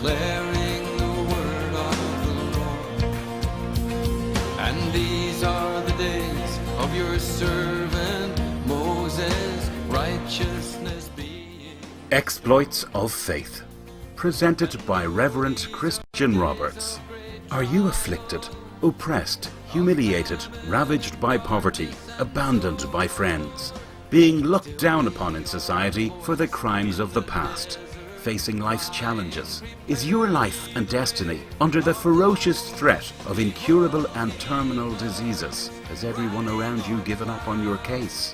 declaring the word of the Lord. And these are the days of your servant Moses, righteousness being. Exploits of Faith, presented by Reverend Christian Roberts. Are you afflicted, oppressed, humiliated, ravaged by poverty, abandoned by friends, being looked down upon in society for the crimes of the past, facing life's challenges? Is your life and destiny under the ferocious threat of incurable and terminal diseases? Has everyone around you given up on your case?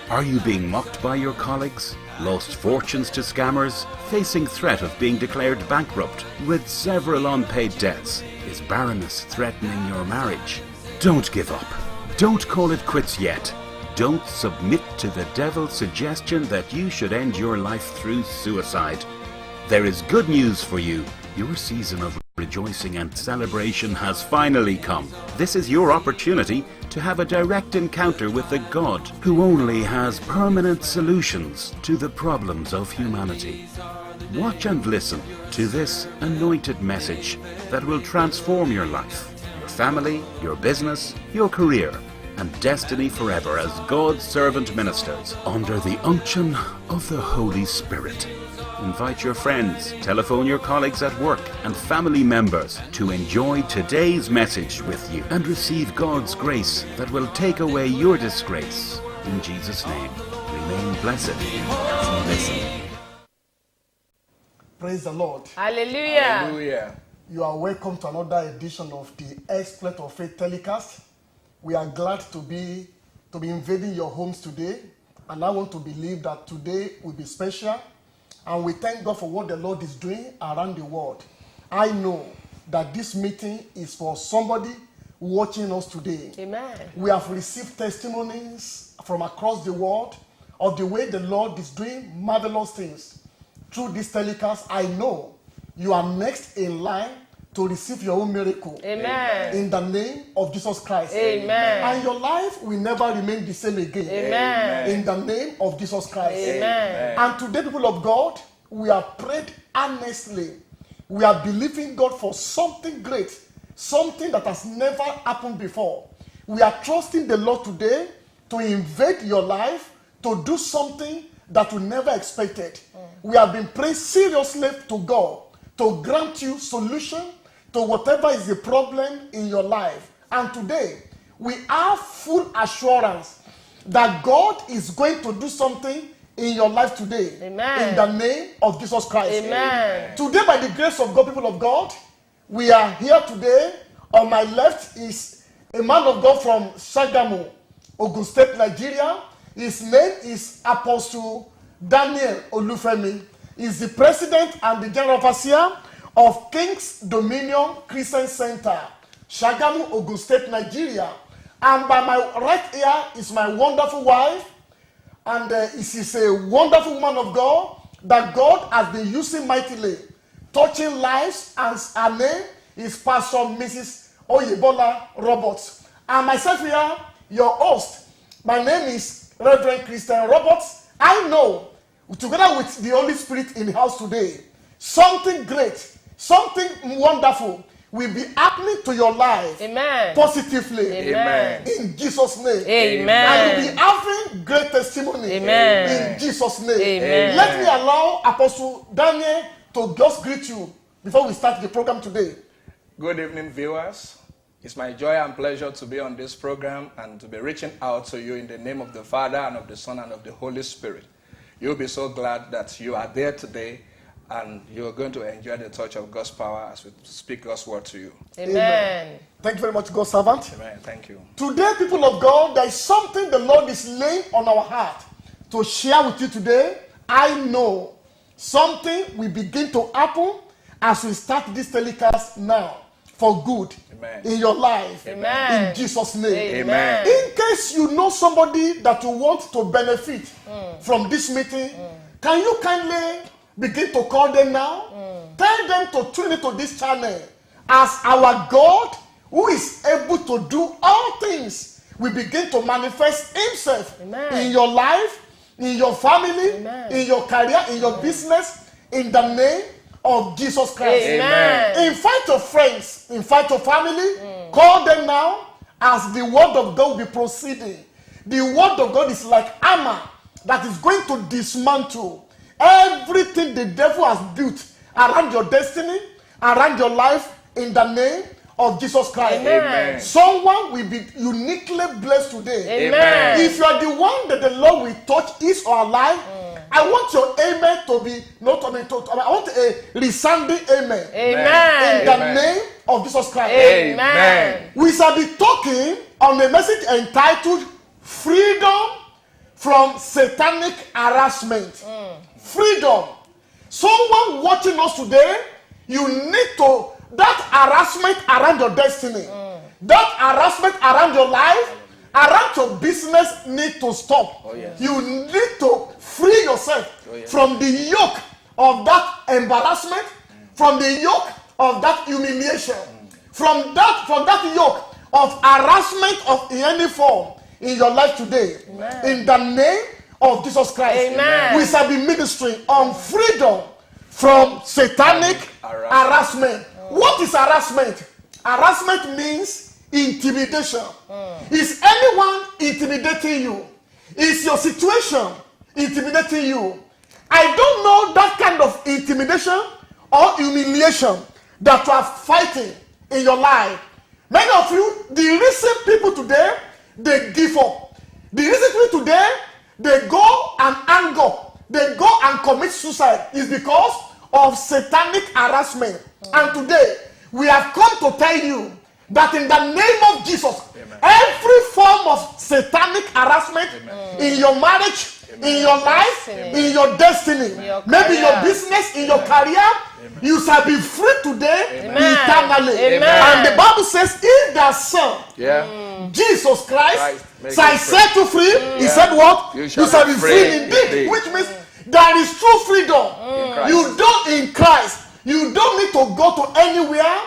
Are you being mocked by your colleagues, lost fortunes to scammers, facing threat of being declared bankrupt with several unpaid debts? Is barrenness threatening your marriage? Don't give up. Don't call it quits yet. Don't submit to the devil's suggestion that you should end your life through suicide. There is good news for you. Your season of rejoicing and celebration has finally come. This is your opportunity to have a direct encounter with the God who only has permanent solutions to the problems of humanity. Watch and listen to this anointed message that will transform your life, your family, your business, your career, and destiny forever as God's servant ministers under the unction of the Holy Spirit. Invite your friends, telephone your colleagues at work and family members to enjoy today's message with you and receive God's grace that will take away your disgrace. In Jesus' name, remain blessed as you listen. Praise the Lord. Hallelujah. Hallelujah. You are welcome to another edition of the Exploit of Faith telecast. We are glad to be invading your homes today, and I want to believe that today will be special. And we thank God for what the Lord is doing around the world. I know that this meeting is for somebody watching us today. Amen. We have received testimonies from across the world of the way the Lord is doing marvelous things. Through this telecast, I know you are next in line to receive your own miracle. Amen. In the name of Jesus Christ. Amen. And your life will never remain the same again. Amen. In the name of Jesus Christ. Amen. And today, people of God, we have prayed earnestly. We are believing God for something great, something that has never happened before. We are trusting the Lord today to invade your life, to do something that we never expected. We have been praying seriously to God to grant you solution to whatever is the problem in your life. And today, we have full assurance that God is going to do something in your life today. Amen. In the name of Jesus Christ. Amen. Today, by the grace of God, people of God, we are here today. On my left is a man of God from Shagamu, Ogun State, Nigeria. His name is Apostle Daniel Olufemi. He's the president and the general overseer of King's Dominion Christian Center, Shagamu, Ogun State, Nigeria. And by my right ear is my wonderful wife, and she's a wonderful woman of God that God has been using mightily, touching lives, and her name is Pastor Mrs. Oyebola Roberts. And myself here, your host, my name is Reverend Christian Roberts. I know, together with the Holy Spirit in the house today, something great, something wonderful will be happening to your life. Amen. Positively. Amen. In Jesus' name. Amen. And you'll be having great testimony. Amen. In Jesus' name. Amen. Let me allow Apostle Daniel to just greet you before we start the program today. Good evening, viewers. It's my joy and pleasure to be on this program and to be reaching out to you in the name of the Father and of the Son and of the Holy Spirit. You'll be so glad that you are there today and you're going to enjoy the touch of God's power as we speak God's word to you. Amen. Thank you very much, God's servant. Amen. Thank you. Today, people of God, there is something the Lord is laying on our heart to share with you today. I know something will begin to happen as we start this telecast now for good. Amen. In your life. Amen. In Jesus' name. Amen. In case you know somebody that you want to benefit from this meeting, can you kindly begin to call them now? Tell them to tune into this channel as our God, who is able to do all things, will begin to manifest himself in your life, in your family, in your career, in your business, in the name of Jesus Christ. Amen. Invite your friends, invite your family, call them now as the word of God will be proceeding. The word of God is like armor that is going to dismantle everything the devil has built around your destiny, around your life, in the name of Jesus Christ. Amen. Someone will be uniquely blessed today. Amen. If you are the one that the Lord will touch his or her life, I want your amen to be not I want a resounding amen. Amen. In the Amen. name of Jesus Christ. Amen. We shall be talking on a message entitled Freedom from Satanic Harassment. Freedom. Someone watching us today, you need to, that harassment around your destiny, that harassment around your life, around your business need to stop. Oh, yes. You need to free yourself from the yoke of that embarrassment, from the yoke of that humiliation, from that yoke of harassment of any form in your life today. In the name of Jesus Christ. Amen. We shall be ministering on freedom from satanic harassment. What is harassment? Harassment means intimidation. Is anyone intimidating you? Is your situation intimidating you? I don't know that kind of intimidation or humiliation that you are fighting in your life. Many of you, the reason people today, they give up. The reason people today, they go and hang up, they go and commit suicide is because of satanic harassment. And today, we have come to tell you that in the name of Jesus, every form of satanic harassment in your marriage, in your life, in your destiny, your maybe your career. business, in your career, you shall be free today eternally. Amen. And the Bible says, if the Son, Yeah. Jesus Christ, Christ, make shall you set you free, he said what? You You shall shall be be free free indeed. indeed. Which means there is true freedom. Christ. You don't in Christ. You don't need to go to anywhere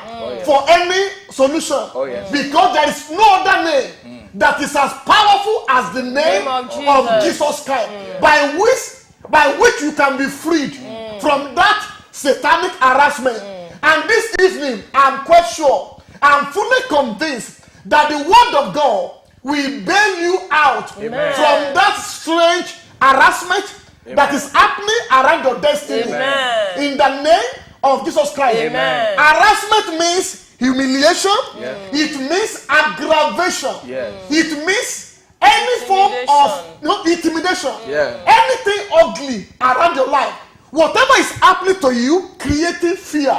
for any solution. Oh, yes. Because there is no other name that is as powerful as the name of of Jesus. Jesus Christ. By which you can be freed from that satanic harassment. And this evening, I'm quite sure, I'm fully convinced that the word of God will bail you out from that strange harassment that is happening around your destiny. Amen. In the name of Jesus Christ. Amen. Harassment means humiliation. Yeah. It means aggravation. Yes. It means any form of intimidation. Yeah. Anything ugly around your life. Whatever is happening to you, creating fear,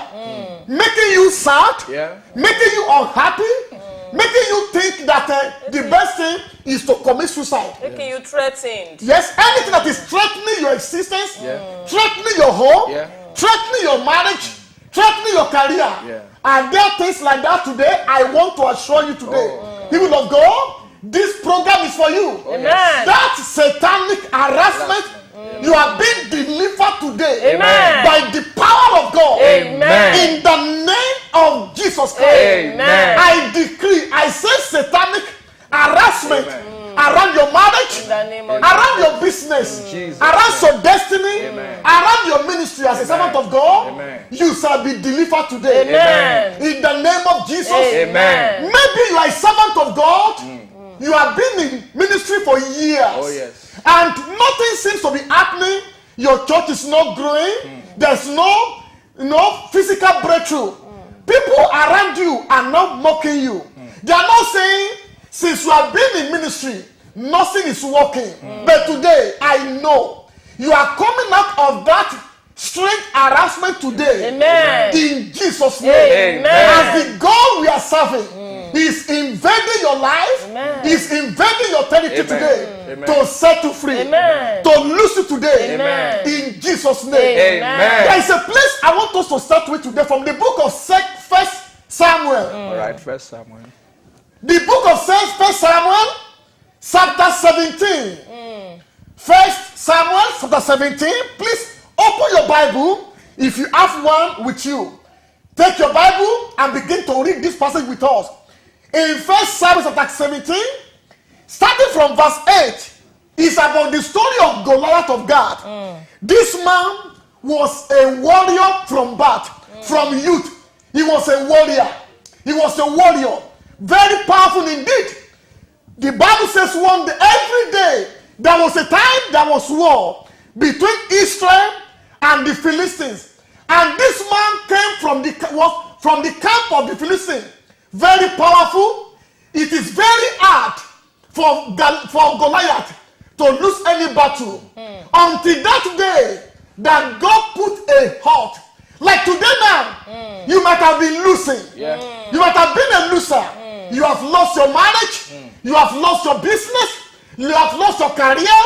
making you sad, making you unhappy, making you think that the best thing is to commit suicide. Making you threatened. Yes, anything that is threatening your existence, threatening your home, threatening your marriage, threatening your career. And there are things like that today. I want to assure you today, people of God, this program is for you. Amen. That satanic harassment, you are being delivered today Amen. by the power of God. Amen. In the name of Jesus Christ. Amen. I decree, I say satanic harassment around your marriage, In the name of around your business, Jesus' around your destiny, Amen. around your ministry as a servant of God, Amen. you shall be delivered today. Amen. In the name of Jesus. Amen. Maybe you are a servant of God. You have been in ministry for years. Oh, yes. And nothing seems to be happening. Your church is not growing. There's no physical breakthrough. People around you are not mocking you. They are not saying, since you have been in ministry, nothing is working. But today, I know you are coming out of that strange harassment today. Amen. In Jesus' name. Amen. As the God we are serving is invading your life, Amen. is invading your territory today Amen. to set you free, Amen. to loose you today. Amen. In Jesus' name. Amen. There is a place I want us to start with today from the book of 1 Samuel. All right, First Samuel. The book of 1 Samuel, chapter 17. 1 Samuel, chapter 17. Please open your Bible if you have one with you. Take your Bible and begin to read this passage with us. In 1 Samuel, chapter 17, starting from verse 8, is about the story of Goliath of God. This man was a warrior from birth, from youth. He was a warrior. He was a warrior. Very powerful indeed. The Bible says one day, every day, there was a time there was war between Israel and the Philistines. And this man came from the camp of the Philistines. Very powerful. It is very hard for Goliath to lose any battle. Until that day that God put a halt. Like today now, you might have been losing. You might have been a loser. You have lost your marriage. You have lost your business. You have lost your career.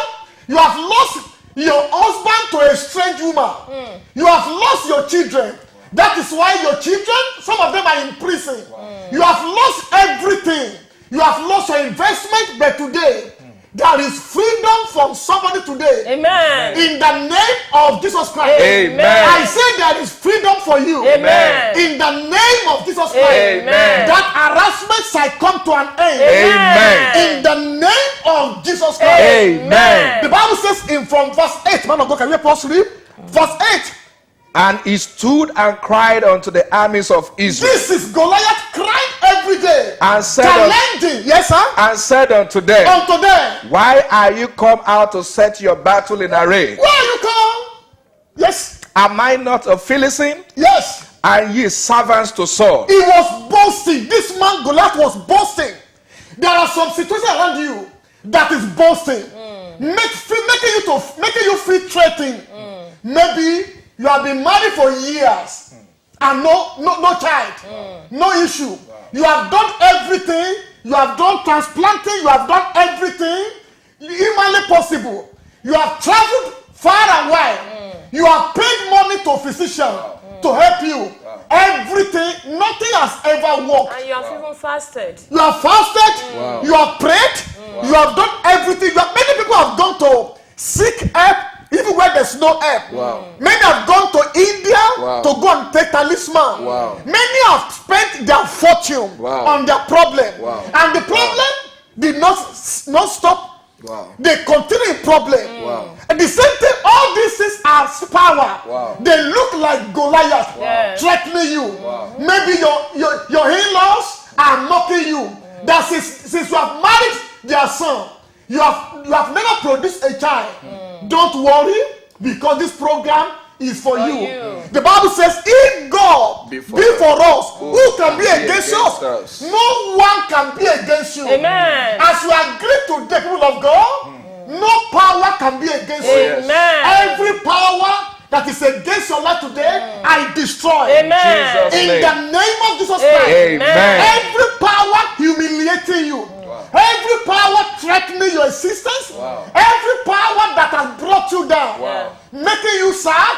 You have lost your husband to a strange woman. You have lost your children. That is why your children, some of them are in prison. You have lost everything. You have lost your investment, but today, there is freedom from somebody today. Amen. In the name of Jesus Christ. Amen. I say there is freedom for you. Amen. In the name of Jesus Christ. Amen. That harassment shall come to an end. Amen. In the name of Jesus Christ. Amen. The Bible says in from verse 8, man of God, can you pause read? Verse 8. And he stood and cried unto the armies of Israel. This is Goliath crying every day. And said, challenging. Yes, sir. and said unto them, Unto them. why are you come out to set your battle in array? Where you come? Yes. Am I not a Philistine? Yes. And ye servants to Saul? He was boasting. This man Goliath was boasting. There are some situations around you that is boasting, making you feel threatened. Maybe you have been married for years and no child, no issue. You have done everything. You have done transplanting. You have done everything humanly possible. You have traveled far and wide. You have paid money to physician to help you. Everything, nothing has ever worked. And you have even fasted. You have fasted. You have prayed. You have done everything. Many people have gone to seek help even where there's no help. Many have gone to India to go and take talisman. Many have spent their fortune on their problem. And the problem did not stop. They continue in problem. And the same thing, all these things are power. They look like Goliath threatening you. Maybe your in-laws are mocking you. That since you have married their son, you have never produced a child. Don't worry, because this program is for you. The Bible says, if God be for us, who can be against us? No one can be against you. Amen. As you agree today, people of God, no power can be against you. Amen. Every power that is against your life today, I destroy. Amen. In the name of Jesus Christ. Amen. Every power humiliating you. Every power threatening your existence. Every power that has brought you down. Making you sad.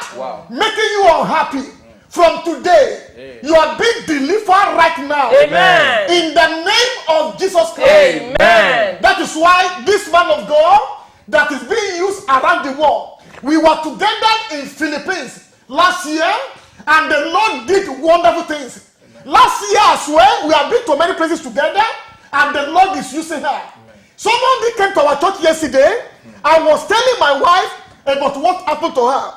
Making you unhappy. From today, you are being delivered right now. Amen. In the name of Jesus Christ. Amen. That is why this man of God that is being used around the world. We were together in Philippines last year, and the Lord did wonderful things. Last year as well, we have been to many places together, and the Lord is using her. Somebody came to our church yesterday. I was telling my wife about what happened to her.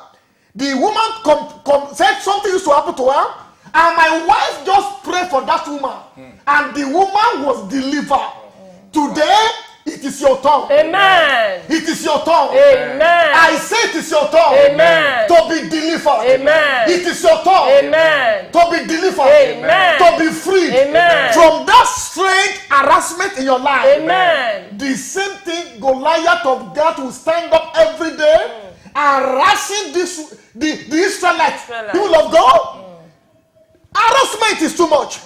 The woman said something used to happen to her, and my wife just prayed for that woman, and the woman was delivered. Today, it is your turn. Amen. It is your turn. Amen. I say it is your turn. Amen. To be delivered. Amen. It is your turn. Amen. To be delivered. Amen. To be freed. Amen. From that strange harassment in your life. Amen. The same thing Goliath of God will stand up every day harassing the Israelites. People of God. Harassment is too much.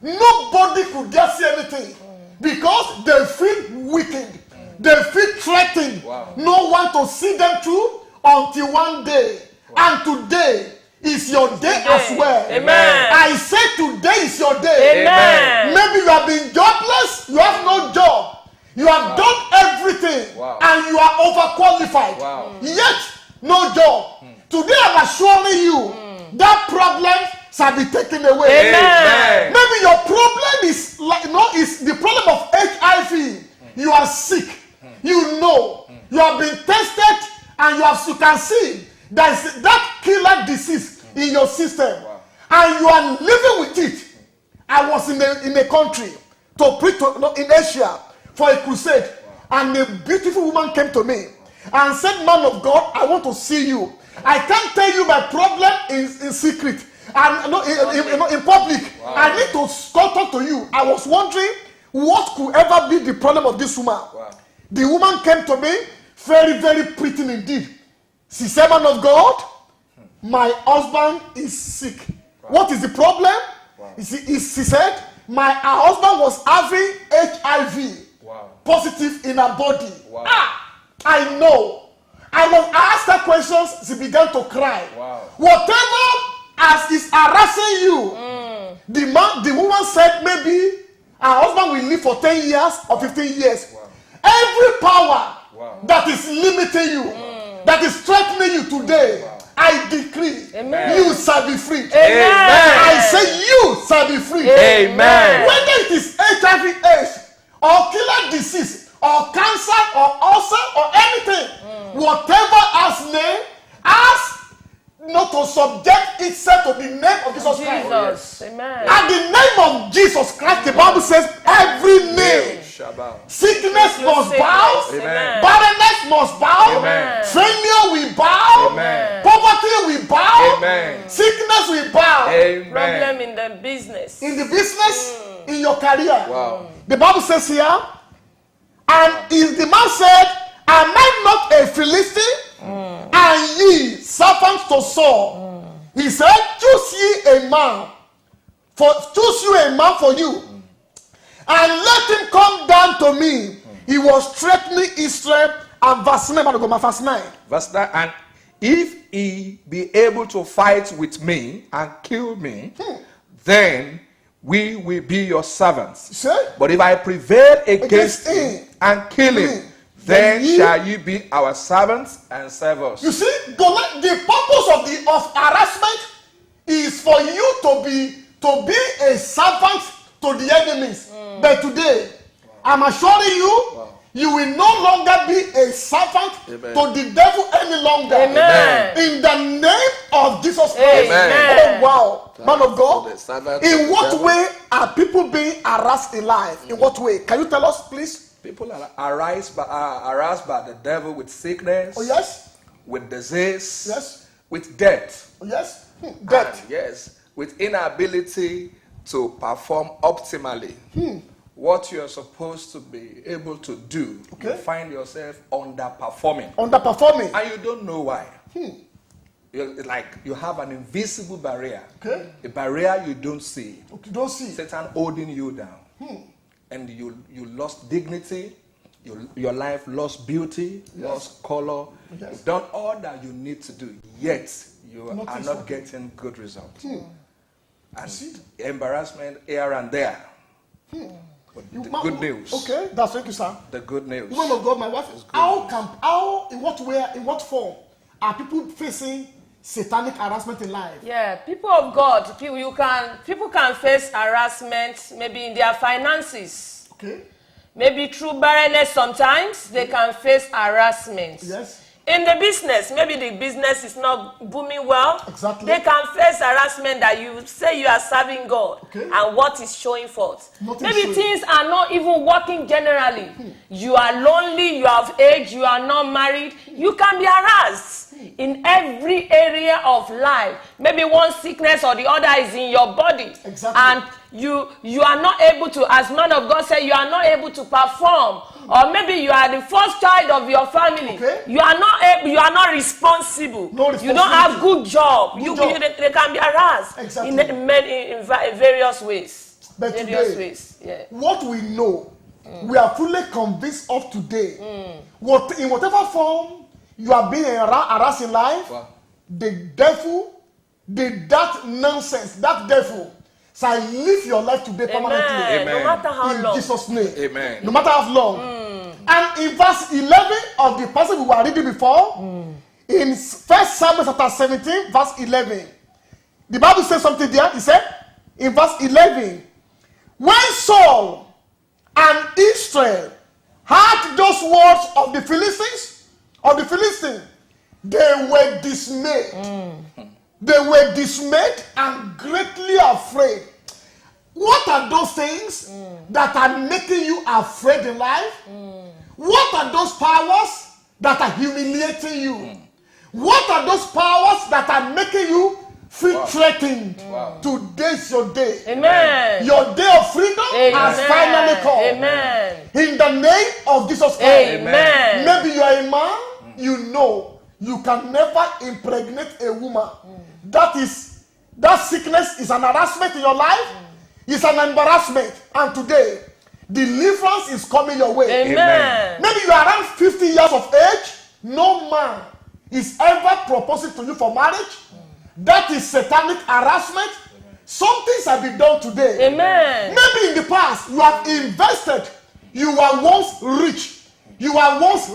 Nobody could dare say anything. Because they feel weakened. They feel threatened. No one to see them through until one day. And today is your day as well. Amen. I say today is your day. Amen. Maybe you have been jobless, you have no job. You have done everything and you are overqualified. Yet, no job. Today I'm assuring you that problem shall be taken away. Amen. Maybe your problem is is the problem of HIV. You are sick. You know. You have been tested and you can see that killer disease in your system, and you are living with it. I was in a country to preach in Asia for a crusade, and a beautiful woman came to me and said, "Man of God, I want to see you. I can't tell you my problem in secret and in public. I need to talk to you." I was wondering what could ever be the problem of this woman. The woman came to me, very, very pretty indeed. She said, "Man of God, my husband is sick." What is the problem? She said, her husband was having HIV positive in her body. I know. I asked her questions, she began to cry. Whatever as is harassing you, the woman said maybe her husband will live for 10 years or 15 years. Every power that is limiting you, that is threatening you today, I decree, you shall be free. Amen. I say you shall be free. Amen. Whether it is HIV/AIDS or killer disease or cancer or ulcer or anything, whatever has name, has not to subject itself to the name of Jesus Christ. Jesus. Amen. At the name of Jesus Christ, the Bible says every name. Sickness must bow. Amen. Barrenness must bow. Amen. Failure will bow. Amen. Poverty will bow. Amen. Sickness will bow. Amen. Problem in the business. In the business, in your career. Wow. The Bible says here, and if the man said, "Am I not a Philistine? And ye servants to Saul?" He said, "Choose ye a man for you, and let him come down to me." He was threatening Israel. And verse 9, verse 9. Verse 9, and if he be able to fight with me and kill me, then we will be your servants. See? But if I prevail against him him and kill him, then then ye- shall you be our servants and serve us. You see, the purpose of harassment is for you to be a servant to the enemies. But today, I'm assuring you, you will no longer be a servant to the devil any longer. Amen. In the name of Jesus Christ. Amen. Oh wow, man of God. the servant In of the what devil. way are people being harassed in life? In what way? Can you tell us, please? People are harassed by the devil with sickness, Oh yes, with disease, Yes. with death. oh yes. Death. And yes, with inability to perform optimally. What you are supposed to be able to do, you Okay. find yourself underperforming. Underperforming. And you don't know why. It's like you have an invisible barrier. Okay. A barrier you don't see. You don't see. Satan holding you down. And you lost dignity. Your life lost beauty, lost color. Yes. You've done all that you need to do, yet you are Nothing's not working. getting good results. And embarrassment here and there. But the good news. Okay, that's thank you, sir. The good news. Woman of God, my wife. In what way, in what form are people facing satanic harassment in life? Yeah, people of God, people can face harassment maybe in their finances. Okay. Maybe through barrenness sometimes they can face harassment. Yes. In the business, maybe the business is not booming well. Exactly. They can face harassment that you say you are serving God Okay. and what is showing forth. Nothing Maybe showing. things are not even working generally. You are lonely, you have age, you are not married. You can be harassed in every area of life. Maybe one sickness or the other is in your body. Exactly. And you are not able to, as man of God said, you are not able to perform. Or maybe you are the first child of your family. Okay. You are not able, you are not responsible. No You don't have responsibility. good job. Good job. They can be harassed Exactly. in various ways. But various today, ways. Yeah. what we know, we are fully convinced of today. In whatever form you are being harassed in life, Wow. the devil, that nonsense, that devil shall live your life today permanently. Amen. No Amen. matter how In long. Jesus' name. Amen. No matter how long. And in verse 11 of the passage we were reading before, in 1 Samuel chapter 17, verse 11, the Bible says something there. He said, in verse 11, when Saul and Israel heard those words of the Philistines, they were dismayed. They were dismayed and greatly afraid. What are those things that are making you afraid in life? What are those powers that are humiliating you? What are those powers that are making you feel threatened? Today's your day. Amen. Your day of freedom has finally come. Amen. In the name of Jesus Christ. Amen. Maybe you are a man, you know you can never impregnate a woman. That sickness is an harassment in your life. It's an embarrassment. And today, deliverance is coming your way. Amen. Maybe you are around 50 years of age. No man is ever proposing to you for marriage. That is satanic harassment. Some things have been done today. Amen. Maybe in the past, you have invested. You were once rich. You were once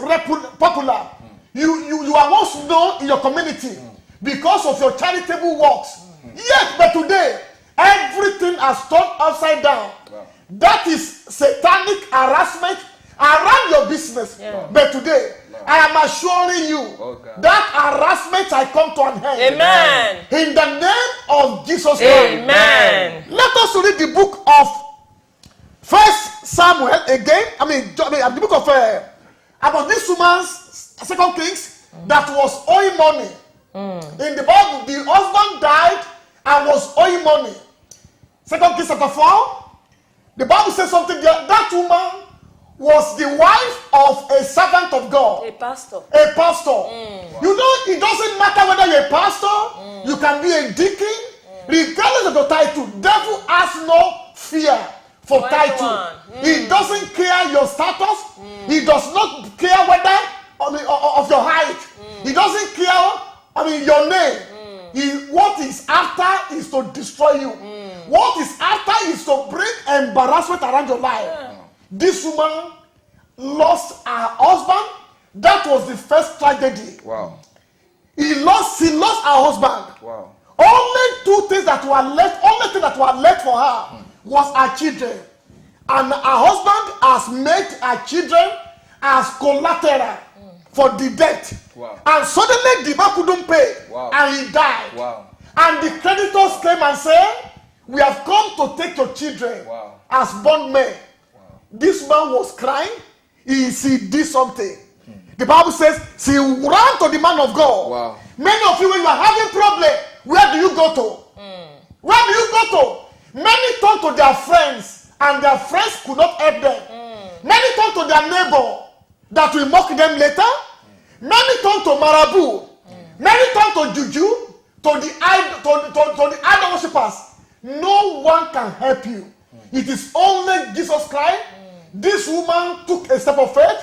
popular. You are once known in your community because of your charitable works. Yet, but today, everything has turned upside down. That is satanic harassment around your business. But today, I am assuring you that harassment I come to an end. Amen. In the name of Jesus Christ. Amen. Let us read the book of 1 Samuel again. The book of about this woman's 2 Kings that was owing money. In the Bible, the husband died and was owing money. 2 Kings chapter 4. The Bible says something there. That woman was the wife of a servant of God. A pastor. A pastor. You know, it doesn't matter whether you're a pastor, you can be a deacon, regardless of your title. Devil has no fear for title. He doesn't care your status. He does not care whether of your height. He doesn't care, your name. What is after is to destroy you. What is after is to bring embarrassment around your life. This woman lost her husband. That was the first tragedy. Wow. She lost her husband. Wow. Only things that were left for her was her children. And her husband has made her children as collateral for the debt. Wow. And suddenly the man couldn't pay. Wow. And he died. Wow. And the creditors came and said, we have come to take your children as bondmen. This man was crying. He did something. The Bible says she ran to the man of God. Wow. Many of you, when you are having problem, where do you go to? Where do you go to? Many turn to their friends, and their friends could not help them. Many turn to their neighbor that will mock them later. Many turn to Marabu. Many turn to Juju, to the idol worshippers. No one can help you. It is only Jesus Christ. This woman took a step of faith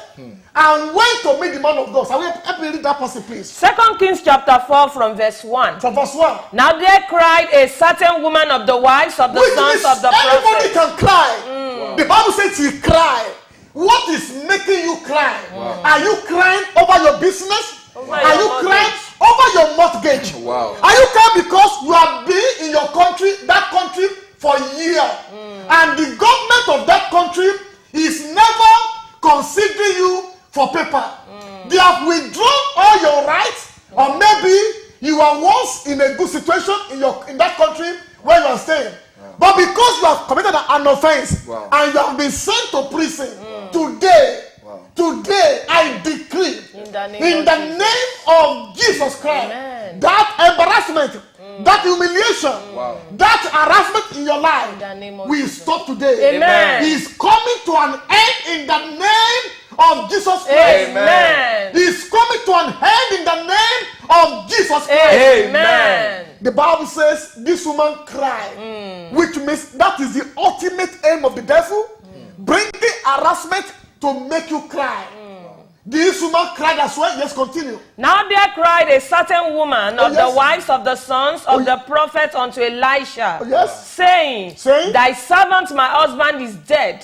and went to meet the man of God. So help me read that passage, please. 2 Kings chapter 4 from verse 1. From verse 1. Now there cried a certain woman of the wives of the sons of the Anybody prophets. can cry. The Bible says she cried. What is making you cry? Are you crying over your business? Are you crying over your mortgage? Wow. Are you crying because you have been in your country, that country, for a year, and the government of that country is never considering you for paper? They have withdrawn all your rights, or maybe you were once in a good situation in that country where you are staying. But because you have committed an offense and you have been sent to prison, today I decree in the name of Jesus Christ, that embarrassment, that humiliation, that harassment in your life will stop today. Amen. He is coming to an end in the name of Jesus Christ. Amen. He is coming to an end in the name of Jesus Christ. Amen. The Bible says this woman cried, which means that is the ultimate aim of the devil, bringing harassment to make you cry. This woman cried as well. Yes, continue. Now there cried a certain woman of yes. the wives of the sons of the prophets unto Elisha, Yes. saying, Thy servant my husband is dead,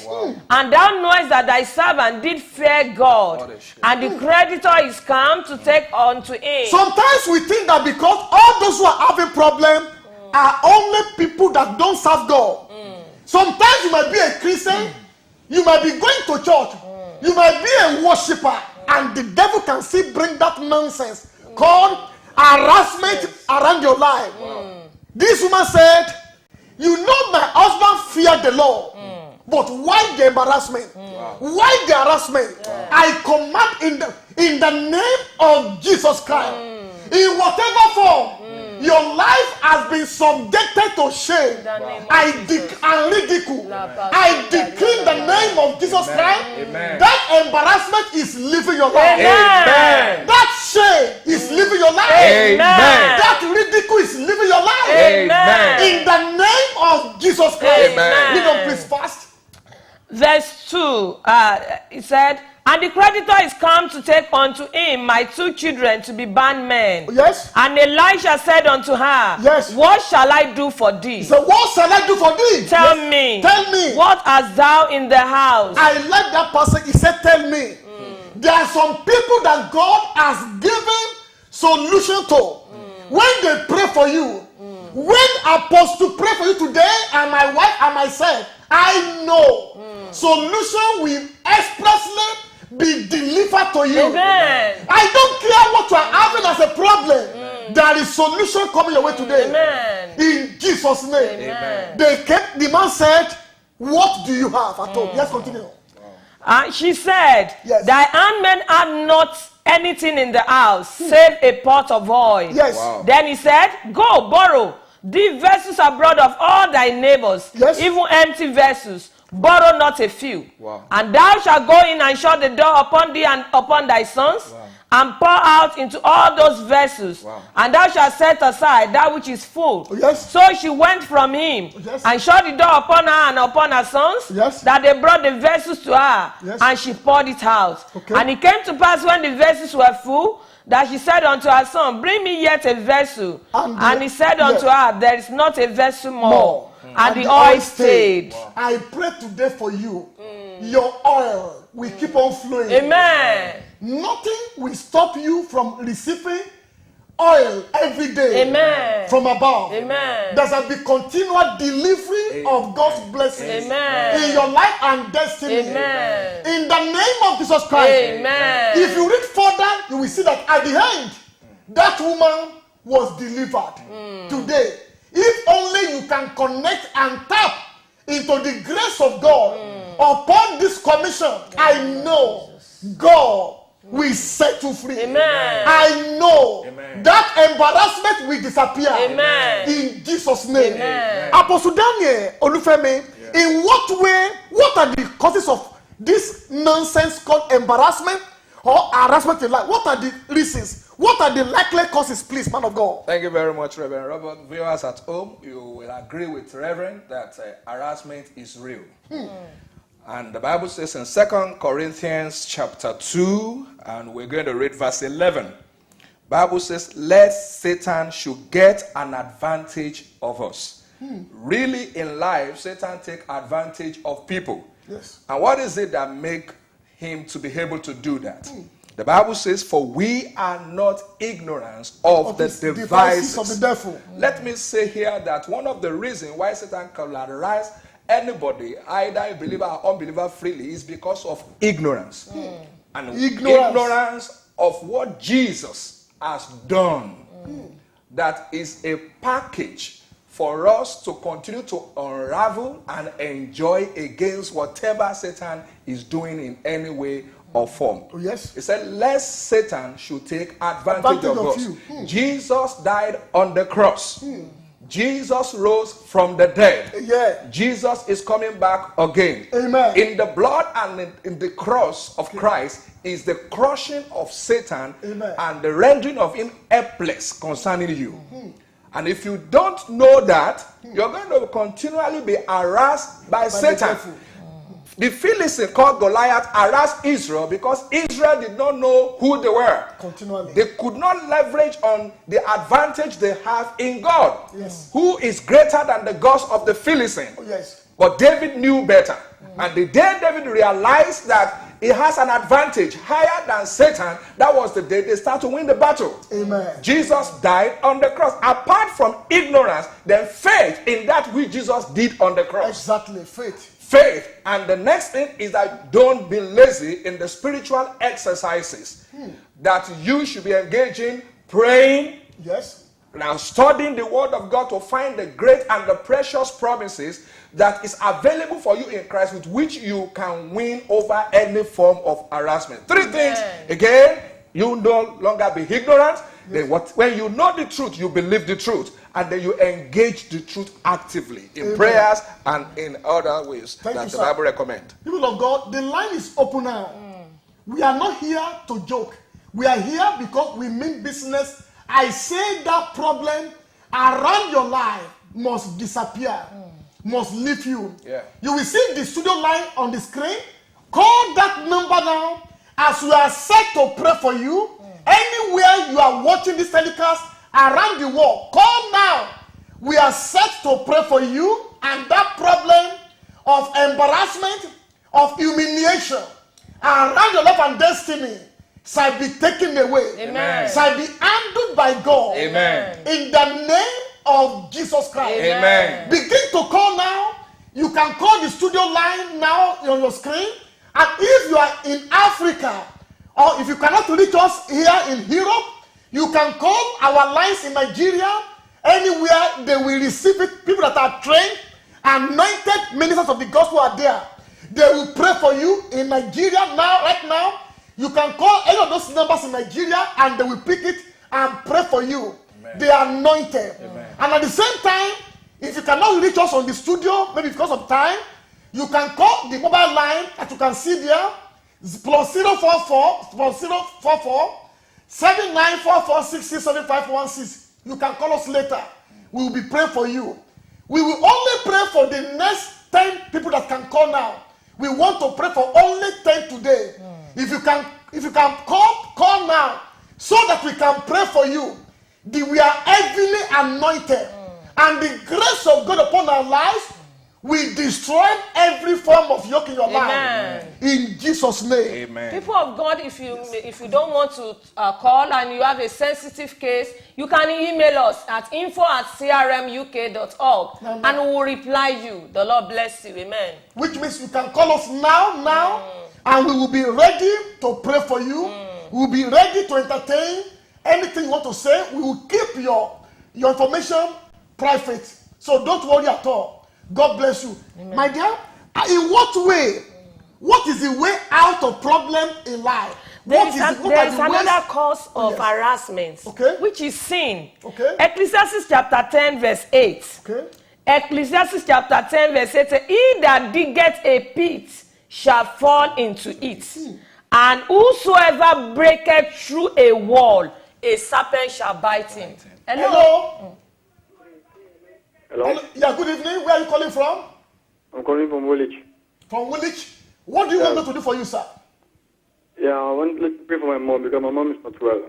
and thou knowest that thy servant did fear God, and the creditor is come to take unto him. Sometimes we think that because all those who are having problem are only people that don't serve God. Sometimes you might be a Christian, you might be going to church, you might be a worshiper, and the devil can still bring that nonsense called harassment around your life. This woman said, you know my husband feared the Lord, but why the embarrassment? Why the harassment? I command in the name of Jesus Christ, in whatever form your life has been subjected to shame and ridicule. I decree in the name of Jesus Christ, that embarrassment is leaving your life. Amen. That shame is leaving your life. Amen. That ridicule is leaving your life. Amen. In the name of Jesus Christ. Amen. Read on, please, fast. Verse 2, it said, and the creditor is come to take unto him my 2 children to be bondmen. Yes. And Elisha said unto her, Yes. what shall I do for thee? So what shall I do for thee? Tell me. Tell me. What hast thou in the house? I like that person. He said, tell me. There are some people that God has given solution to. When they pray for you, when I'm supposed to pray for you today, and my wife and myself, I know solution will expressly be delivered to you. Amen. I don't care what you are having as a problem. There is solution coming your way today. Amen. In Jesus' name. Amen. The man said, what do you have at home? Yes, continue. And she said, Yes. thy handmaid had not anything in the house, save a pot of oil. Yes. Wow. Then he said, go borrow the vessels abroad of all thy neighbors, Yes. even empty vessels. Borrow not a few. Wow. And thou shalt go in and shut the door upon thee and upon thy sons, and pour out into all those vessels. And thou shalt set aside that which is full. Yes. So she went from him, Yes. and shut the door upon her and upon her sons, Yes. that they brought the vessels to her, Yes. and she poured it out. Okay. And it came to pass, when the vessels were full, that she said unto her son, bring me yet a vessel. And he said unto her, there is not a vessel more. And the oil stayed. I pray today for you. Your oil will keep on flowing. Amen. Nothing will stop you from receiving oil every day. Amen. From above. Amen. There shall be continual delivery of God's blessings Amen. in your life and destiny. Amen. In the name of Jesus Christ. Amen. If you read further, you will see that at the end, that woman was delivered. Today, if only you can connect and tap into the grace of God upon this commission, I know God will set you free. Amen. I know that embarrassment will disappear. Amen. In Jesus' name. Amen. Apostle Daniel Olufemi, in what way, what are the causes of this nonsense called embarrassment or harassment in life? What are the reasons? What are the likely causes, please, man of God? Thank you very much, Reverend Robert. Viewers at home, you will agree with Reverend that harassment is real. And the Bible says in 2 Corinthians chapter 2, and we're going to read verse 11. Bible says, lest Satan should get an advantage of us. Really, in life, Satan take advantage of people. Yes. And what is it that make him to be able to do that? The Bible says, for we are not ignorant of the these devices of the devil. Let me say here that one of the reasons why Satan can harass anybody, either a believer or unbeliever, freely is because of ignorance. And ignorance of what Jesus has done. That is a package for us to continue to unravel and enjoy against whatever Satan is doing in any way or form. Oh, yes. He said, lest Satan should take advantage of us. you. Jesus died on the cross. Jesus rose from the dead. Yeah. Jesus is coming back again. Amen. In the blood and in the cross of Christ is the crushing of Satan. Amen. And the rendering of him helpless concerning you. And if you don't know that, you're going to continually be harassed by Satan. The Philistine called Goliath harassed Israel because Israel did not know who they were. Continually. They could not leverage on the advantage they have in God, Yes. who is greater than the gods of the Philistine. Oh, yes. But David knew better. And the day David realized that he has an advantage higher than Satan, that was the day they start to win the battle. Amen. Jesus died on the cross. Apart from ignorance, then faith in that which Jesus did on the cross. Exactly. Faith. Faith. And the next thing is that don't be lazy in the spiritual exercises that you should be engaging praying, Yes. now studying the word of God to find the great and the precious promises that is available for you in Christ, with which you can win over any form of harassment. Three things. Again, you no longer be ignorant. Then when you know the truth, you believe the truth. And then you engage the truth actively in prayers and in other ways that the Bible recommends. People of God, the line is open now. We are not here to joke. We are here because we mean business. I say that problem around your life must disappear, must leave you. Yeah. You will see the studio line on the screen. Call that number now as we are set to pray for you. Anywhere you are watching this telecast around the world, call now. We are set to pray for you, and that problem of embarrassment, of humiliation around your life and destiny shall be taken away. Amen. Shall be handled by God. Amen. In the name of Jesus Christ. Amen. Begin to call now. You can call the studio line now on your screen. And if you are in Africa, or if you cannot reach us here in Europe, you can call our lines in Nigeria. Anywhere they will receive it. People that are trained, anointed ministers of the gospel are there. They will pray for you in Nigeria now, right now. You can call any of those numbers in Nigeria and they will pick it and pray for you. Amen. They are anointed. Amen. And at the same time, if you cannot reach us on the studio, maybe because of time, you can call the mobile line that you can see there. It's +044 7944667516. You can call us later. We will be praying for you. We will only pray for the next 10 people that can call now. We want to pray for only 10 today. If you can call now, so that we can pray for you. We are heavily anointed, and the grace of God upon our lives will destroy every form of yoke in your life. In Jesus' name. Amen. People of God, if you don't want to call and you have a sensitive case, you can email us at info@crmuk.org and we will reply you. The Lord bless you. Amen. Which means you can call us now, and we will be ready to pray for you. We will be ready to entertain anything you want to say. We will keep your information private. So don't worry at all. God bless you. Amen. My dear, in what way? What is the way out of problem in life? There is another cause of harassment, which is sin. Ecclesiastes chapter 10 verse 8. Ecclesiastes chapter 10 verse 8 says, "He that diggeth a pit shall fall into it, and whosoever breaketh through a wall, a serpent shall bite him." Hello? Hello? Yeah, good evening. Where are you calling from? I'm calling from Woolwich. From Woolwich? What do you want me to do for you, sir? Yeah, I want to let you pray for my mom because my mom is not well.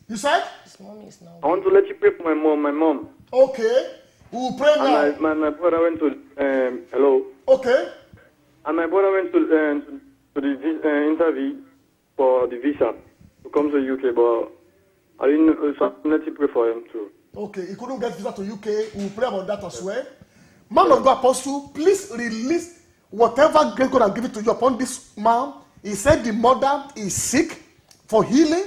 You said? His mom is not. I want to let you pray for my mom. Okay. We will pray now. And my brother went to, hello? Okay. And my brother went to the interview for the visa to come to UK, but I didn't, so let you pray for him too. Okay, he couldn't get visa to UK. We will pray about that as well. Man of God, Apostle, please release whatever grace God has given to you upon this man. He said the mother is sick for healing,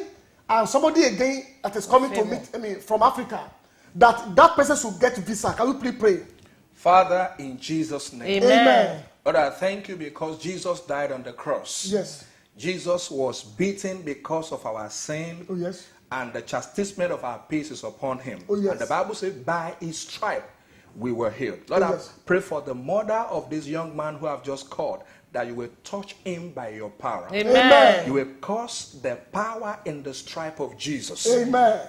and somebody again that is coming to meet from Africa, that person should get visa. Can we please pray? Father, in Jesus' name. Amen. Lord, I thank you because Jesus died on the cross. Yes. Jesus was beaten because of our sin. Oh, yes. And the chastisement of our peace is upon him. Oh, yes. And the Bible says, by his stripe we were healed. Lord, I pray for the mother of this young man who I've just called, that you will touch him by your power. Amen. You will cause the power in the stripe of Jesus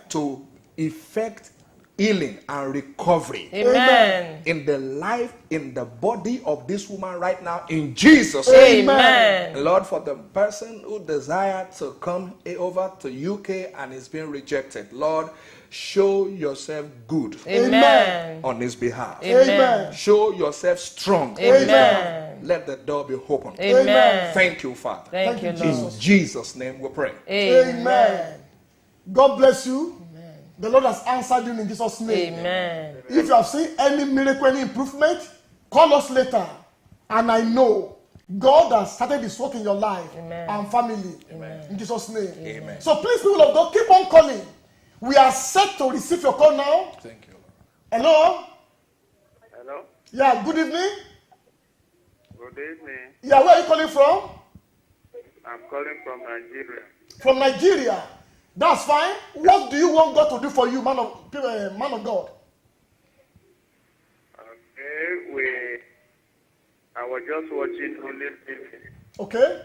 to effect healing and recovery. Amen. In the life, in the body of this woman right now, in Jesus' name. Amen. Lord, for the person who desired to come over to UK and is being rejected, Lord, show yourself good. Amen. On his behalf. Amen. Show yourself strong. Amen. Let the door be open. Amen. Thank you, Father. Thank you, Lord. In Jesus' name we pray. Amen. God bless you. The Lord has answered you in Jesus' name. Amen. If you have seen any miracle, any improvement, call us later. And I know God has started His work in your life and family. In Jesus' name. Amen. So please, people of God, keep on calling. We are set to receive your call now. Thank you, Lord. Hello? Hello? Yeah, good evening. Good evening. Yeah, where are you calling from? I'm calling from Nigeria. From Nigeria. That's fine. What do you want God to do for you, man of God? Okay, I was just watching Only TV. Okay?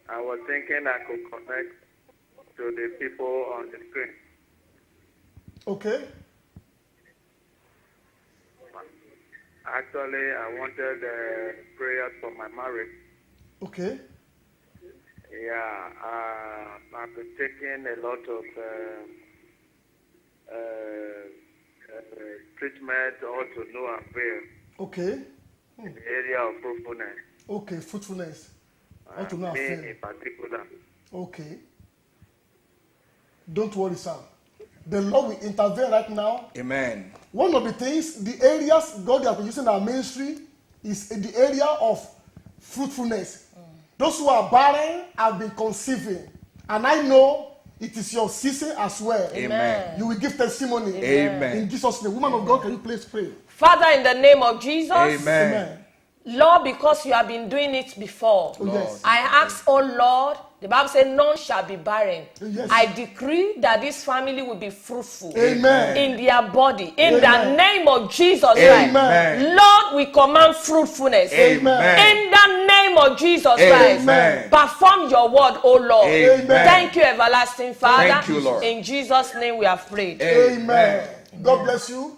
I was thinking I could connect to the people on the screen. Okay? Actually, I wanted prayers for my marriage. Okay? Yeah, I've been taking a lot of treatment, all to no avail Okay? in the area of fruitfulness. Okay, fruitfulness. How to know Me affair. in particular. Okay. Don't worry, sir. The Lord will intervene right now. Amen. One of the things, the areas God has been using our ministry is in the area of fruitfulness. Those who are barren have been conceiving. And I know it is your season as well. Amen. You will give testimony. Amen. In Jesus' name. Woman of God, can you please pray? Father, in the name of Jesus, Amen. Amen. Lord, because you have been doing it before, Oh, yes. I ask, oh Lord, the Bible says none shall be barren. Yes. I decree that this family will be fruitful Amen. in their body. In the Amen. name of Jesus Christ. Amen. Lord, we command fruitfulness. Amen. In the name of Jesus Amen. Christ. Perform your word, oh Lord. Amen. Thank you, everlasting Father. Thank you, Lord. In Jesus' name we have prayed. Amen. God bless you.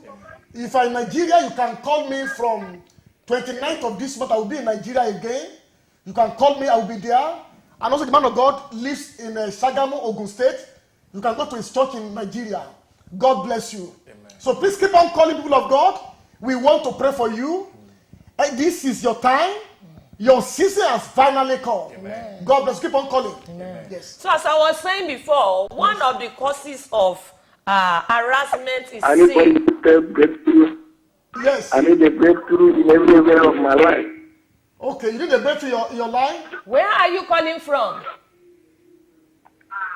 If I'm in Nigeria, you can call me from 29th of this month. I will be in Nigeria again. You can call me. I will be there. And also the man of God lives in Sagamu, Ogun State. You can go to his church in Nigeria. God bless you. Amen. So please keep on calling people of God. We want to pray for you. And this is your time. Your season has finally come. Amen. God bless you. Keep on calling. Amen. Yes. So as I was saying before, one of the causes of harassment is I need sin. to breakthrough. Yes. I need a breakthrough in every area of my life. Okay, you need a breakthrough in your life? Where are you calling from?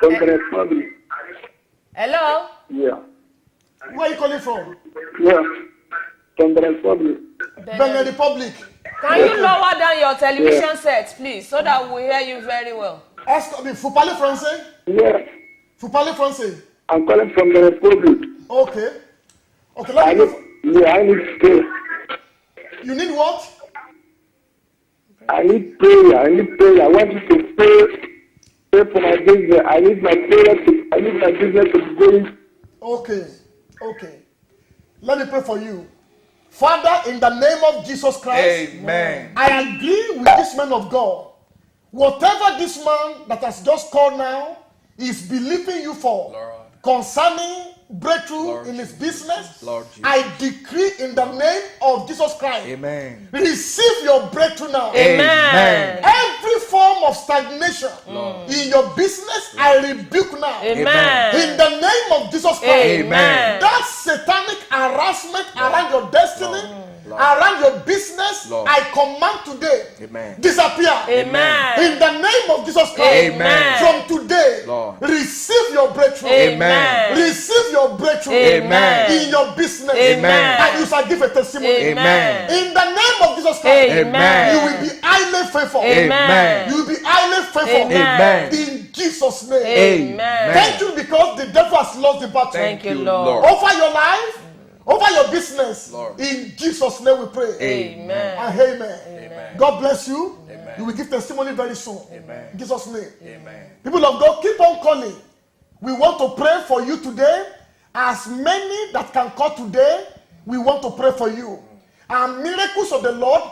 From the Republic. Hello? Yeah. Where are you calling from? Yeah. From the Republic. Benin Republic. Can you lower down your television set, please, so that we hear you very well? Est-ce que vous parlez français? Yeah. Vous parlez français? I'm calling from the Republic. Okay. Okay, I let me need, yeah, I need prayer. You need what? I need prayer. I need prayer. I want you to pray for my business. I need my business to be going. Okay. Okay. Let me pray for you. Father, in the name of Jesus Christ, Amen. I agree with this man of God. Whatever this man that has just called now is believing you for, Lord. concerning breakthrough Lord in his business, Lord Jesus. I decree in the name of Jesus Christ, Amen. receive your breakthrough now. Amen. Every form of stagnation in your business, I rebuke now. Amen. In the name of Jesus Christ, Amen. that satanic harassment around your destny, around your business, Lord. I command today, Amen. disappear. Amen. In the name of Jesus Christ, Amen. from today, Lord. receive your breakthrough. Amen. Receive your breakthrough Amen. in your business, Amen. and you shall give a testimony. Amen. In the name of Jesus Christ, Amen. you will be highly faithful. Amen. You will be highly faithful. Amen. In Jesus' name. Amen. Thank you because the devil has lost the battle. Thank you, you, Lord. Over your life, over your business. Lord. In Jesus' name we pray. Amen. And amen. God bless you. Amen. You will give testimony very soon. Amen. In Jesus' name. Amen. People of God, keep on calling. We want to pray for you today. As many that can call today, we want to pray for you. And miracles of the Lord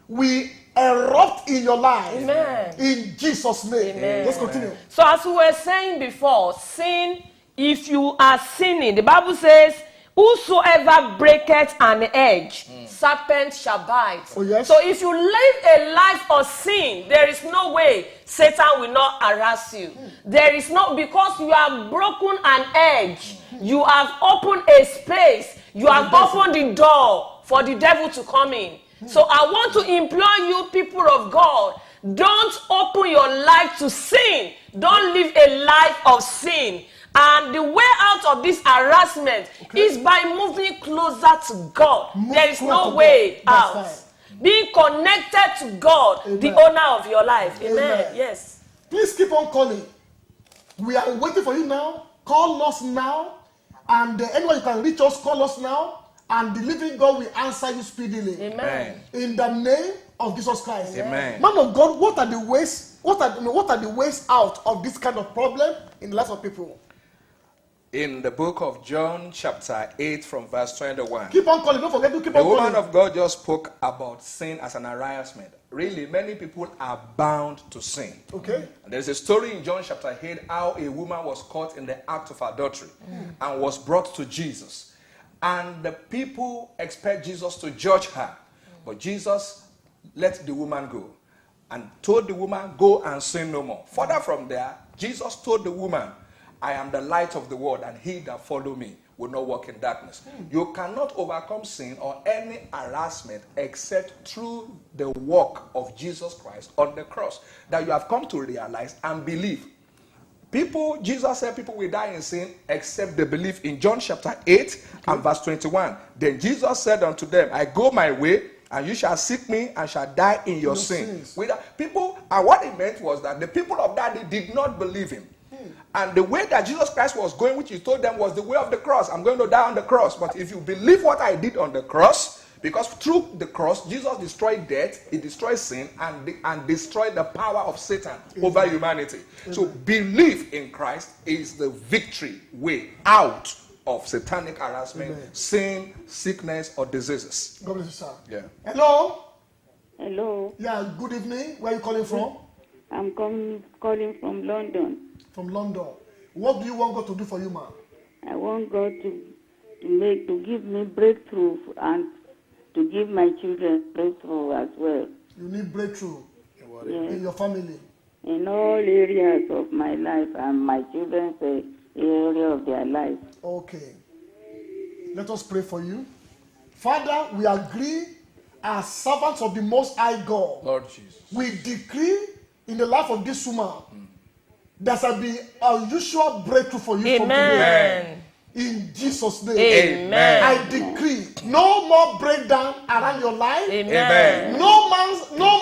will erupt in your life. Amen. In Jesus' name. Amen. Let's continue. So as we were saying before, sin, if you are sinning, the Bible says, whosoever breaketh an edge, serpent shall bite. Oh, yes. So if you live a life of sin, there is no way Satan will not harass you. There is no, because you have broken an edge, you have opened a space, you have opened the door for the devil to come in. So I want to implore you, people of God, don't open your life to sin. Don't live a life of sin. And the way out of this harassment is by moving closer to God. Move There is closer no to way God. That's out. fine. Being connected to God, the Amen. owner of your life. Amen. Amen. Yes. Please keep on calling. We are waiting for you now. Call us now. And anyone you can reach us, call us now. And the living God will answer you speedily. Amen. In the name of Jesus Christ. Amen. Man of God, what are the ways? What are the ways out of this kind of problem in the lives of people? In the book of John, chapter 8, from verse 21. Keep on calling. Don't forget to keep The on woman calling. of God just spoke about sin as an harassment. Really, many people are bound to sin. Okay. And there's a story in John chapter 8 how a woman was caught in the act of adultery and was brought to Jesus. And the people expect Jesus to judge her. But Jesus let the woman go and told the woman, go and sin no more. Further from there, Jesus told the woman, I am the light of the world, and he that follow me will not walk in darkness. You cannot overcome sin or any harassment except through the work of Jesus Christ on the cross that you have come to realize and believe. Jesus said people will die in sin except they believe. In John chapter 8 and verse 21, then Jesus said unto them, I go my way, and you shall seek me and shall die in your sin. And what it meant was that the people of that day did not believe him. And the way that Jesus Christ was going, which he told them, was the way of the cross. I'm going to die on the cross. But if you believe what I did on the cross, because through the cross, Jesus destroyed death, he destroyed sin, and destroyed the power of Satan over humanity. So belief in Christ is the victory way out of satanic harassment, sin, sickness, or diseases. God bless you, sir. Yeah. Hello. Hello, Yeah. Good evening. Where are you calling from? I'm calling from London. From London. What do you want God to do for you, man? I want God to give me breakthrough and to give my children breakthrough as well. You need breakthrough Yes. in your family. In all areas of my life and my children's area of their life. Okay. Let us pray for you. Father, we agree as servants of the Most High God. Lord Jesus. We decree in the life of this woman there shall be unusual breakthrough for you from today. Amen. In Jesus' name. Amen. I decree no more breakdown around your life. Amen. No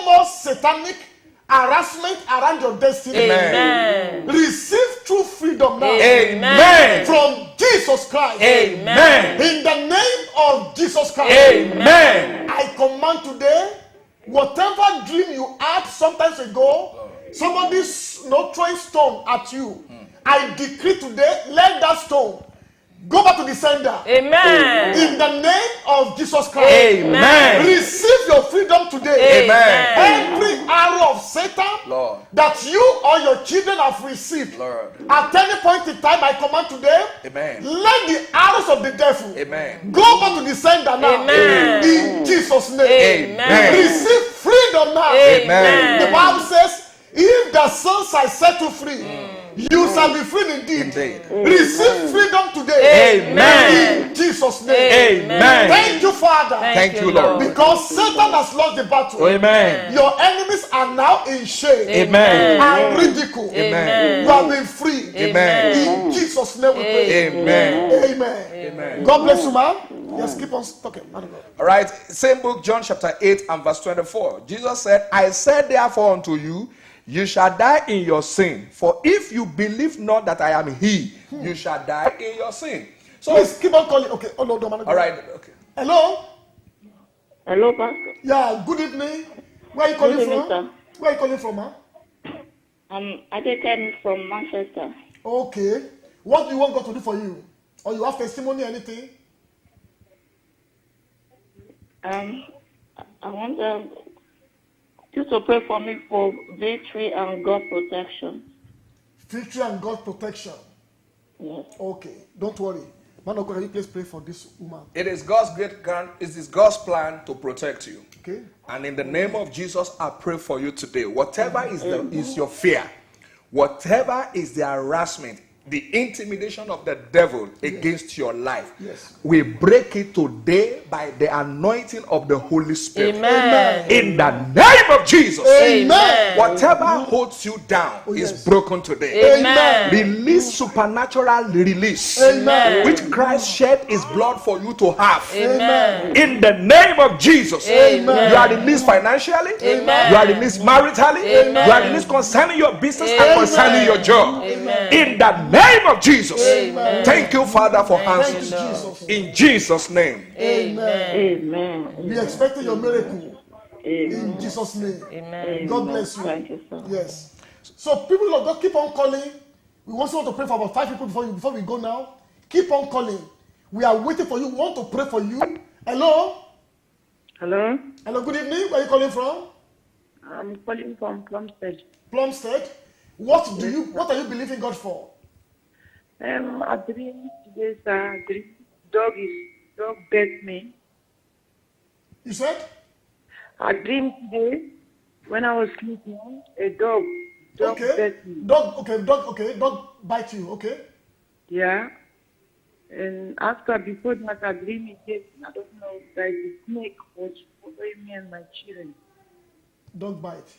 more satanic harassment around your destiny. Amen. Receive true freedom now. Amen. From Jesus Christ. Amen. In the name of Jesus Christ. Amen. I command today, whatever dream you had sometimes ago, somebody's throwing stone at you. I decree today, let that stone go back to the sender. Amen. In the name of Jesus Christ. Amen. Receive your freedom today. Amen. Every arrow of Satan Lord. that you or your children have received, Lord. at any point in time, I command today, Amen. let the arrows of the devil Amen. go back to the sender now. Amen. In Jesus' name. Amen. Receive freedom now. Amen. The Bible says, if the Son shall set you free, you shall be free indeed. Receive freedom today. Amen. In Jesus' name. Amen. Thank you, Father. Thank you, Lord. Because Satan has lost the battle. Amen. Your enemies are now in shame Amen. and ridicule. Amen. You have been free. Amen. In Jesus' name we pray. Amen. Amen. Amen. God bless you, man. Yes, keep on talking. All right, same book, John chapter 8 and verse 24. Jesus said, I said therefore unto you, you shall die in your sin. For if you believe not that I am he, you shall die in your sin. So, Please keep on calling. Okay. Oh, no, man. all right, okay. Hello? Hello, Pastor. Yeah, good evening. Where are you calling Good evening, from? sir. Where are you calling from, man? I'm Adekemi from Manchester. Okay. What do you want God to do for you? Or you have testimony, anything? I want you to pray for me for victory and God protection. Victory and God protection. Yes. Okay. Don't worry. Man of God, can you please pray for this woman? It is God's great plan, it is God's plan to protect you. Okay. And in the name of Jesus, I pray for you today. Whatever is your fear, whatever is the harassment, the intimidation of the devil against your life. Yes. We break it today by the anointing of the Holy Spirit. Amen. In the name of Jesus. Amen. Whatever holds you down yes. is broken today. Amen. Release supernatural release, Amen. which Christ shed his blood for you to have. Amen. In the name of Jesus. Amen. You are released financially. Amen. You are released maritally. Amen. You are released concerning your business and Amen. concerning your job. Amen. In the name of Jesus. Amen. Thank you, Father, for Thank you, answers. Jesus. In Jesus' name. Amen. Amen. We expecting your miracle Amen. in Jesus' name. Amen. God bless you. Thank you so much. Yes. So people of God, keep on calling. We also want to pray for about 5 people before we go now. Keep on calling. We are waiting for you. We want to pray for you. Hello? Hello? Hello, good evening. Where are you calling from? I'm calling from Plumstead. Plumstead. What are you believing God for? I dream today, sir. Dog bit me. You said? I dreamed today when I was sleeping, a dog Okay. bit me. Dog bite you, okay? Yeah. And before that, I dreamed again. I don't know, like the snake was following me and my children. Dog bite.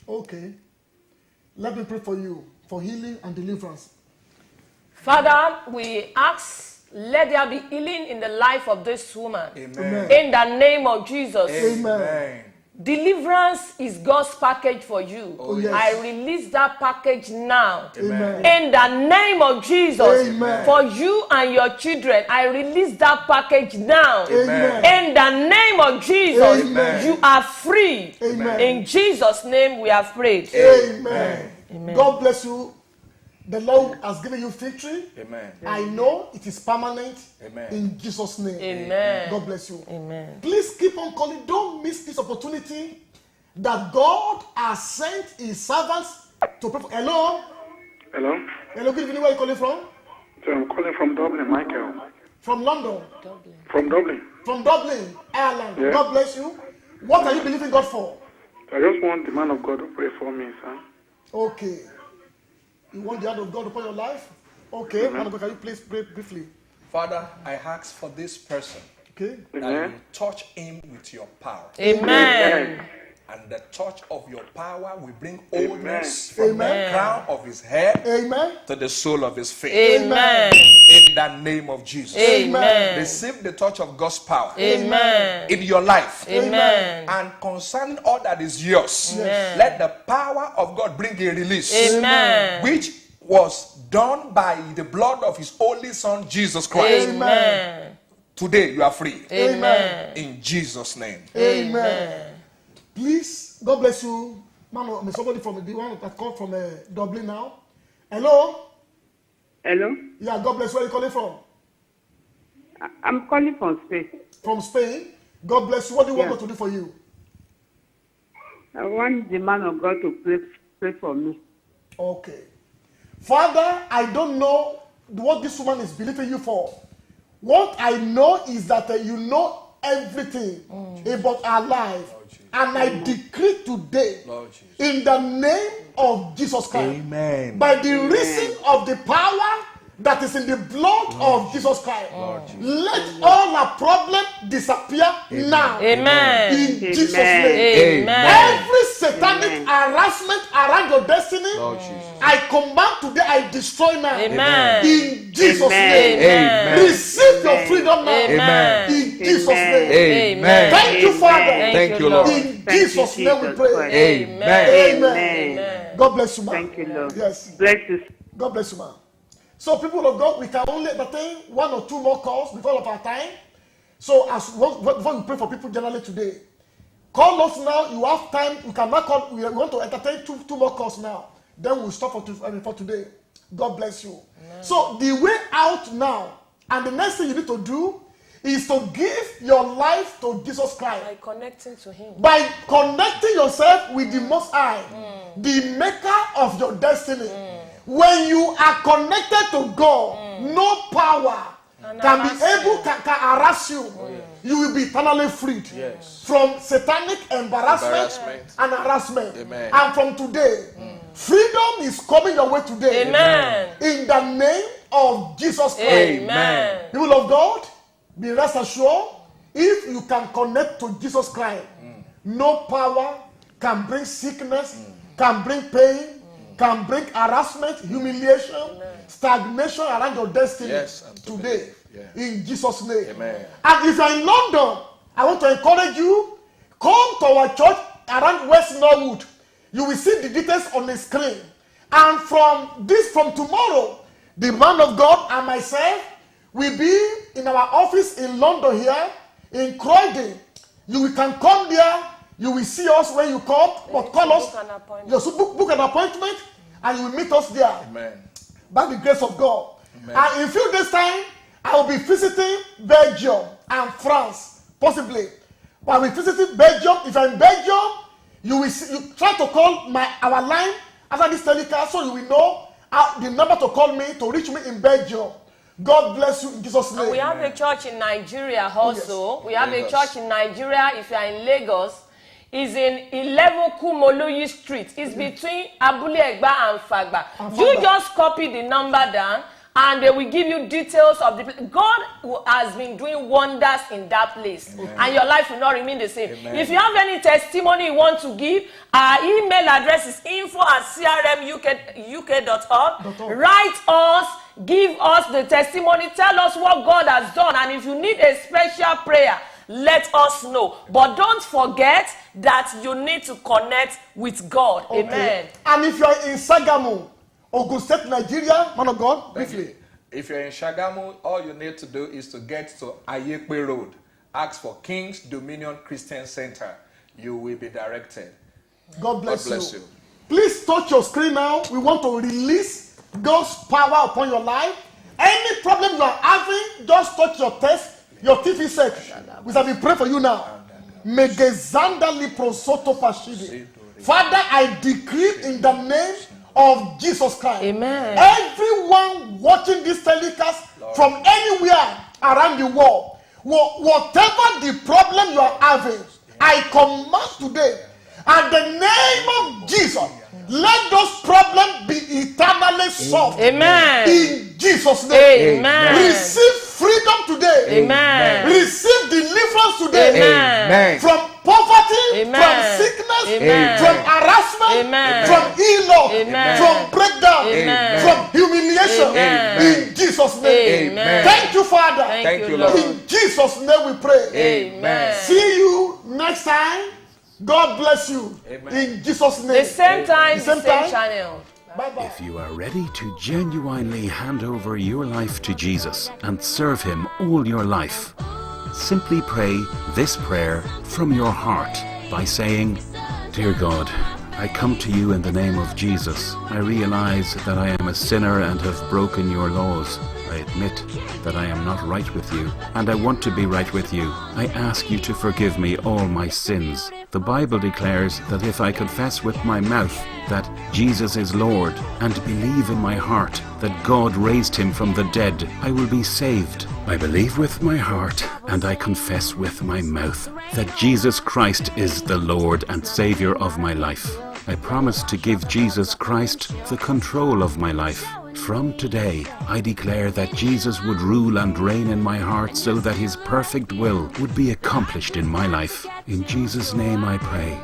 Okay. Let me pray for you for healing and deliverance. Father, we ask, let there be healing in the life of this woman. Amen. In the name of Jesus. Amen. Deliverance is God's package for you. Oh, yes. I release that package now. Amen. In the name of Jesus. Amen. For you and your children, I release that package now. Amen. In the name of Jesus, Amen. you are free. Amen. In Jesus' name we have prayed. Amen. Amen. God bless you. The Lord has given you victory. Amen. I know it is permanent. Amen. In Jesus' name. Amen. God bless you. Amen. Please keep on calling. Don't miss this opportunity that God has sent his servants to pray for. Hello? Hello? Hello, good evening. Where are you calling from? So I'm calling from Dublin, Michael. From London. From Dublin. From Dublin, Ireland. Yeah. God bless you. What are you believing God for? I just want the man of God to pray for me, sir. Okay. You want the hand of God upon your life? Okay. Man of God, can you please pray briefly? Father, I ask for this person Okay. that Amen. you touch him with your power. Amen. And the touch of your power will bring Amen. wholeness from Amen. the crown of his head Amen. to the sole of his feet. Amen. In the name of Jesus. Amen. Receive the touch of God's power Amen. in your life. Amen. And concerning all that is yours, Yes. let the power of God bring a release, Amen. which was done by the blood of his only son, Jesus Christ. Amen. Today you are free. Amen. In Jesus' name. Amen. Please, God bless you. Man, somebody from the one that called from Dublin now. Hello? Hello? Yeah, God bless you. Where are you calling from? I'm calling from Spain. From Spain. God bless you. What do you want Yeah. God to do for you? I want the man of God to pray for me. Okay. Father, I don't know what this woman is believing you for. What I know is that you know everything about our life. And I decree today, in the name of Jesus Christ, Amen. by the reason of the power that is in the blood of Jesus Christ, let all our problems disappear now. Amen. In Jesus' name. Amen. Every satanic harassment around your destiny, I command today, I destroy now. Amen. In Jesus' name. Amen. Receive your freedom now. Amen. In Jesus' name. Amen. Thank you, Father. Thank you, Lord. In Thank you, Jesus' name we Jesus pray. Christ. Amen. Amen. God bless you, man. Thank you, Lord. Yes. Bless you. God bless you, man. So, people of God, we can only entertain 1 or 2 more calls before of our time. So, before we pray for people generally today, call us now. You have time. You can now call. We want to entertain two more calls now. Then we'll stop for today. God bless you. Amen. So, the way out now, and the next thing you need to do is to give your life to Jesus Christ. By connecting to him. By connecting yourself with the Most High, the maker of your destiny. When you are connected to God, no power can harass you. You will be eternally freed from satanic embarrassment and harassment. Amen. And from today, Freedom is coming your way today. Amen. In the name of Jesus Christ. Amen. People of God, be rest assured, if you can connect to Jesus Christ, no power can bring sickness, can bring pain, can bring harassment, humiliation, stagnation around your destiny Yes, today. Yeah. In Jesus' name. Amen. And if you're in London, I want to encourage you, come to our church around West Norwood. You will see the details on the screen. And from tomorrow, the man of God and myself will be in our office in London here, in Croydon. You can come there. You will see us when you come. But call us. Book an appointment. Yes, book an appointment, and you will meet us there. Amen. By the grace of God. Amen. And in a few days' time, I will be visiting Belgium and France, possibly. But I will be visiting Belgium. If I'm in Belgium, you try to call our line after this telecast, so you will know the number to call me to reach me in Belgium. God bless you in Jesus' name. And we have a church in Nigeria also. yes. We have Lagos. a church in Nigeria. If you are in Lagos, it's in 11 Kumoloyi Street. It's between Abule Egba and Fagba. You just copy the number down, and they will give you details of the place. God has been doing wonders in that place. Amen. And your life will not remain the same. Amen. If you have any testimony you want to give, our email address is info@crmuk.org. Write us, give us the testimony, tell us what God has done. And if you need a special prayer, let us know. But don't forget that you need to connect with God. Okay. Amen. And if you are in Sagamu, Ogun State, Nigeria, man of God, Thank briefly. you. If you're in Shagamu, all you need to do is to get to Ayekwe Road. Ask for King's Dominion Christian Center. You will be directed. God bless, God bless you. Please touch your screen now. We want to release God's power upon your life. Any problem you are having, just touch your test, your TV set. We shall be praying for you now. Megezanda liprosoto pashidi. Father, I decree in the name of Jesus Christ. Amen. Everyone watching this telecast from anywhere around the world, whatever the problem you are having, I command today, and the name of Jesus, let those problems be eternally solved. Amen. In Jesus' name. Amen. Receive freedom today. Amen. Receive deliverance today. Amen. From poverty, Amen. from sickness, Amen. from harassment, Amen. from ill-luck, Amen. from breakdown, Amen. from humiliation. Amen. In Jesus' name. Amen. Thank you, Father. Thank you, Lord. Lord. In Jesus' name we pray. Amen. See you next time. God bless you. Amen. In Jesus' name. The same time, The the same same time. channel. Bye-bye. If you are ready to genuinely hand over your life to Jesus and serve Him all your life, simply pray this prayer from your heart by saying, Dear God, I come to you in the name of Jesus. I realize that I am a sinner and have broken your laws. I admit that I am not right with you, and I want to be right with you. I ask you to forgive me all my sins. The Bible declares that if I confess with my mouth that Jesus is Lord and believe in my heart that God raised him from the dead, I will be saved. I believe with my heart and I confess with my mouth that Jesus Christ is the Lord and Savior of my life. I promise to give Jesus Christ the control of my life. From today, I declare that Jesus would rule and reign in my heart so that his perfect will would be accomplished in my life. In Jesus' name I pray.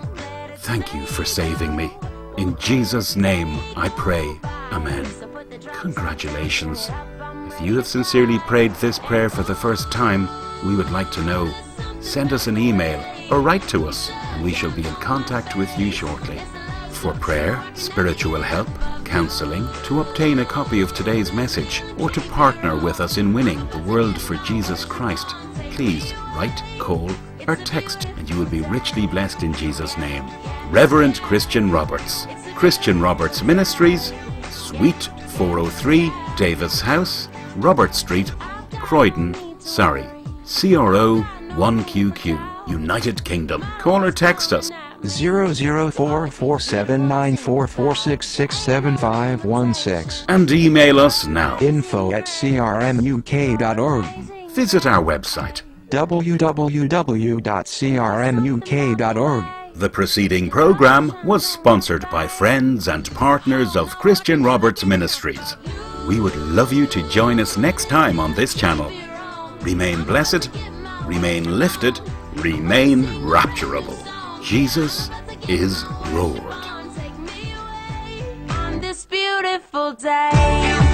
Thank you for saving me. In Jesus' name I pray. Amen. Congratulations. If you have sincerely prayed this prayer for the first time, we would like to know. Send us an email or write to us, and we shall be in contact with you shortly. For prayer, spiritual help, counseling, to obtain a copy of today's message, or to partner with us in winning the world for Jesus Christ, please write, call, or text, and you will be richly blessed in Jesus' name. Reverend Christian Roberts, Christian Roberts Ministries, Suite 403, Davis House, Robert Street, Croydon, Surrey. CRO 1QQ, United Kingdom. Call or text us 004479446675516. and email us now. info@crmuk.org. Visit our website. www.crmuk.org. The preceding program was sponsored by friends and partners of Christian Roberts Ministries. We would love you to join us next time on this channel. Remain blessed, remain lifted, remain rapturable. Jesus is Lord. On this beautiful day.